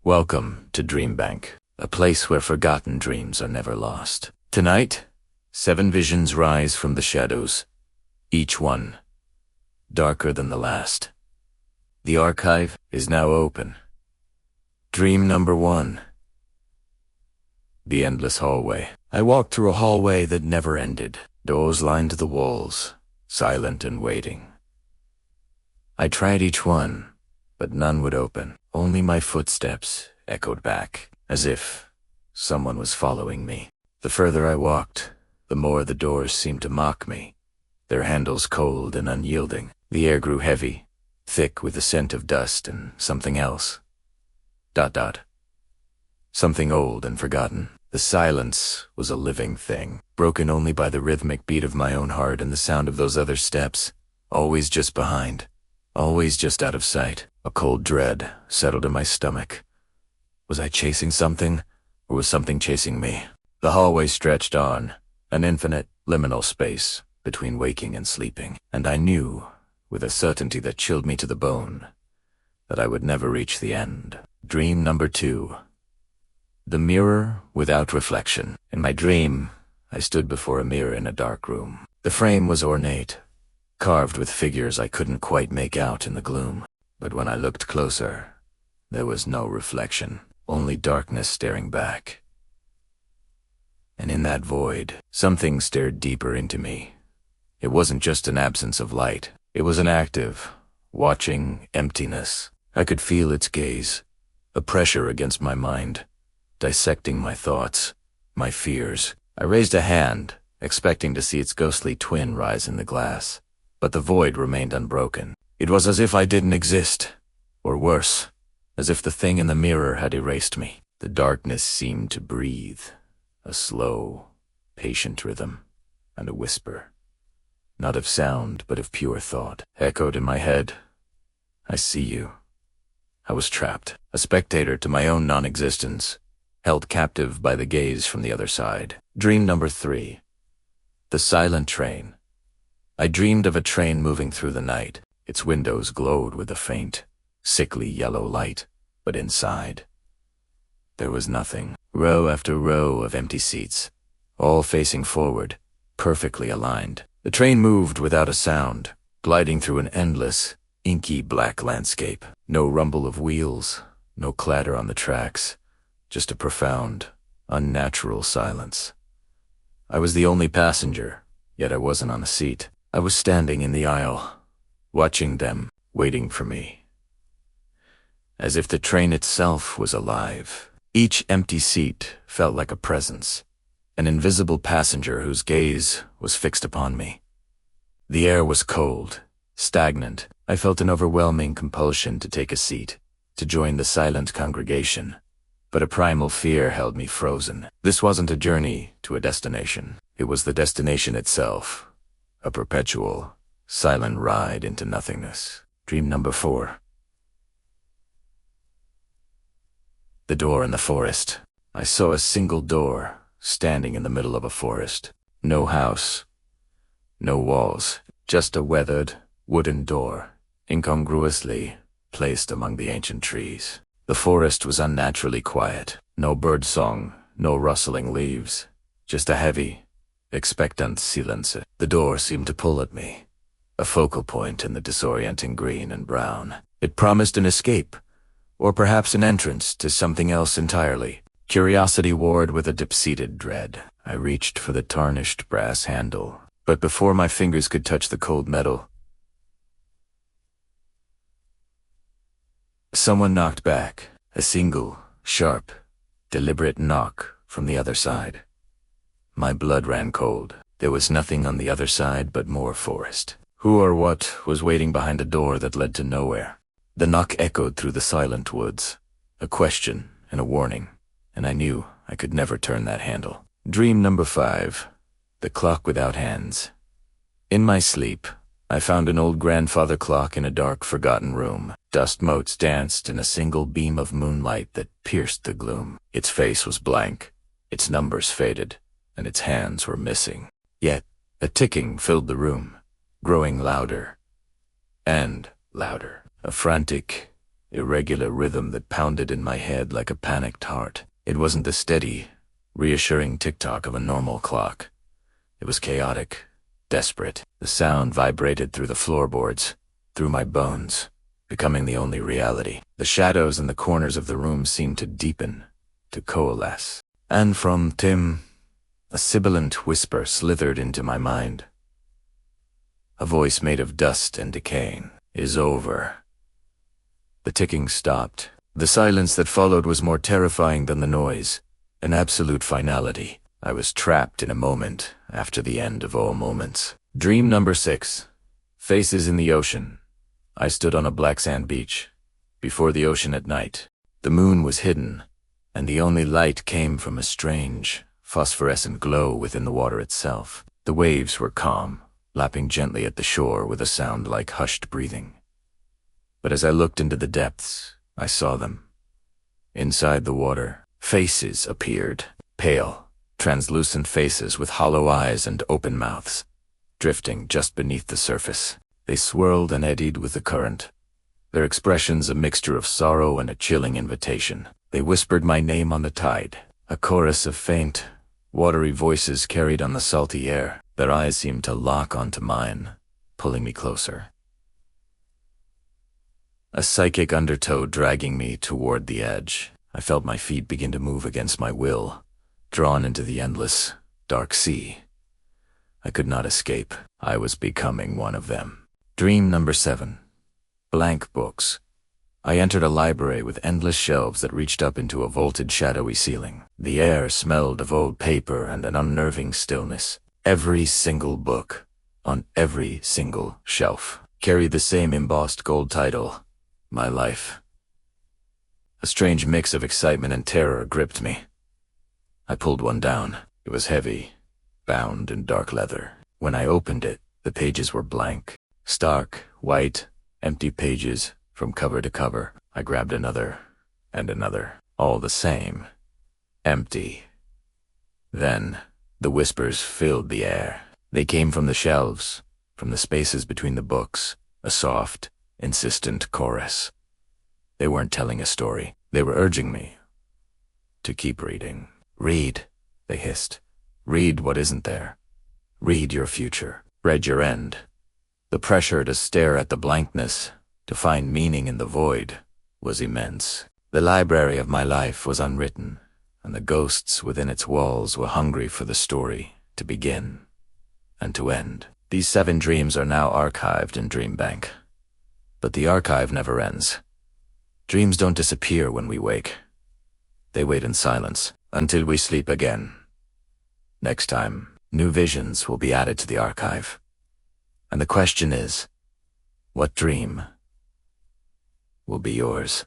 Welcome to Dream Bank, a place where forgotten dreams are never lost. Tonight, 7 visions rise from the shadows, each one darker than the last. The archive is now open. Dream number 1. The endless hallway. I walked through a hallway that never ended. Doors lined the walls, silent and waiting. I tried each one, but none would open. Only my footsteps echoed back, as if someone was following me. The further I walked, the more the doors seemed to mock me, their handles cold and unyielding. The air grew heavy, thick with the scent of dust and something else. Something old and forgotten. The silence was a living thing, broken only by the rhythmic beat of my own heart and the sound of those other steps, always just behind, always just out of sight. A cold dread settled in my stomach. Was I chasing something, or was something chasing me? The hallway stretched on, an infinite, liminal space between waking and sleeping, and I knew, with a certainty that chilled me to the bone, that I would never reach the end. Dream number 2. The mirror without reflection. In my dream, I stood before a mirror in a dark room. The frame was ornate, carved with figures I couldn't quite make out in the gloom. But when I looked closer, there was no reflection, only darkness staring back. And in that void, something stared deeper into me. It wasn't just an absence of light. It was an active, watching emptiness. I could feel its gaze, a pressure against my mind, dissecting my thoughts, my fears. I raised a hand, expecting to see its ghostly twin rise in the glass, but the void remained unbroken. It was as if I didn't exist, or worse, as if the thing in the mirror had erased me. The darkness seemed to breathe, a slow, patient rhythm, and a whisper, not of sound but of pure thought, echoed in my head. I see you. I was trapped, a spectator to my own non-existence, held captive by the gaze from the other side. Dream number 3. The silent train. I dreamed of a train moving through the night. Its windows glowed with a faint, sickly yellow light, but inside, there was nothing. Row after row of empty seats, all facing forward, perfectly aligned. The train moved without a sound, gliding through an endless, inky black landscape. No rumble of wheels, no clatter on the tracks, just a profound, unnatural silence. I was the only passenger, yet I wasn't on a seat. I was standing in the aisle, watching them, waiting for me. As if the train itself was alive. Each empty seat felt like a presence, an invisible passenger whose gaze was fixed upon me. The air was cold, stagnant. I felt an overwhelming compulsion to take a seat, to join the silent congregation, but a primal fear held me frozen. This wasn't a journey to a destination. It was the destination itself, a perpetual, silent ride into nothingness. Dream number 4. The door in the forest. I saw a single door, standing in the middle of a forest. No house, no walls, just a weathered, wooden door, incongruously placed among the ancient trees. The forest was unnaturally quiet. No bird song, no rustling leaves, just a heavy, expectant silence. The door seemed to pull at me, a focal point in the disorienting green and brown. It promised an escape, or perhaps an entrance to something else entirely. Curiosity warred with a deep-seated dread. I reached for the tarnished brass handle, but before my fingers could touch the cold metal, someone knocked back, a single, sharp, deliberate knock from the other side. My blood ran cold. There was nothing on the other side but more forest. Who or what was waiting behind a door that led to nowhere? The knock echoed through the silent woods, a question and a warning, and I knew I could never turn that handle. Dream number 5. The clock without hands. In my sleep, I found an old grandfather clock in a dark, forgotten room. Dust motes danced in a single beam of moonlight that pierced the gloom. Its face was blank, its numbers faded, and its hands were missing. Yet, a ticking filled the room, growing louder and louder. A frantic, irregular rhythm that pounded in my head like a panicked heart. It wasn't the steady, reassuring tick-tock of a normal clock. It was chaotic, desperate. The sound vibrated through the floorboards, through my bones, becoming the only reality. The shadows in the corners of the room seemed to deepen, to coalesce. And from Tim, a sibilant whisper slithered into my mind. A voice made of dust and decaying. "Is over." The ticking stopped. The silence that followed was more terrifying than the noise, an absolute finality. I was trapped in a moment after the end of all moments. Dream number 6. Faces in the ocean. I stood on a black sand beach, before the ocean at night. The moon was hidden, and the only light came from a strange, phosphorescent glow within the water itself. The waves were calm, lapping gently at the shore with a sound like hushed breathing. But as I looked into the depths, I saw them. Inside the water, faces appeared, pale, translucent faces with hollow eyes and open mouths, drifting just beneath the surface. They swirled and eddied with the current, their expressions a mixture of sorrow and a chilling invitation. They whispered my name on the tide. A chorus of faint, watery voices carried on the salty air. Their eyes seemed to lock onto mine, pulling me closer. A psychic undertow dragging me toward the edge. I felt my feet begin to move against my will, drawn into the endless, dark sea. I could not escape. I was becoming one of them. Dream number 7. Blank books. I entered a library with endless shelves that reached up into a vaulted shadowy ceiling. The air smelled of old paper and an unnerving stillness. Every single book, on every single shelf, carried the same embossed gold title, My Life. A strange mix of excitement and terror gripped me. I pulled one down. It was heavy, bound in dark leather. When I opened it, the pages were blank. Stark, white, empty pages from cover to cover. I grabbed another and another, all the same, empty. Then the whispers filled the air. They came from the shelves, from the spaces between the books, a soft, insistent chorus. They weren't telling a story. They were urging me to keep reading. "Read," they hissed. "Read what isn't there. Read your future. Read your end." The pressure to stare at the blankness, to find meaning in the void, was immense. The library of my life was unwritten, and the ghosts within its walls were hungry for the story to begin and to end. These 7 dreams are now archived in Dream Bank. But the archive never ends. Dreams don't disappear when we wake. They wait in silence until we sleep again. Next time, new visions will be added to the archive. And the question is, what dream will be yours?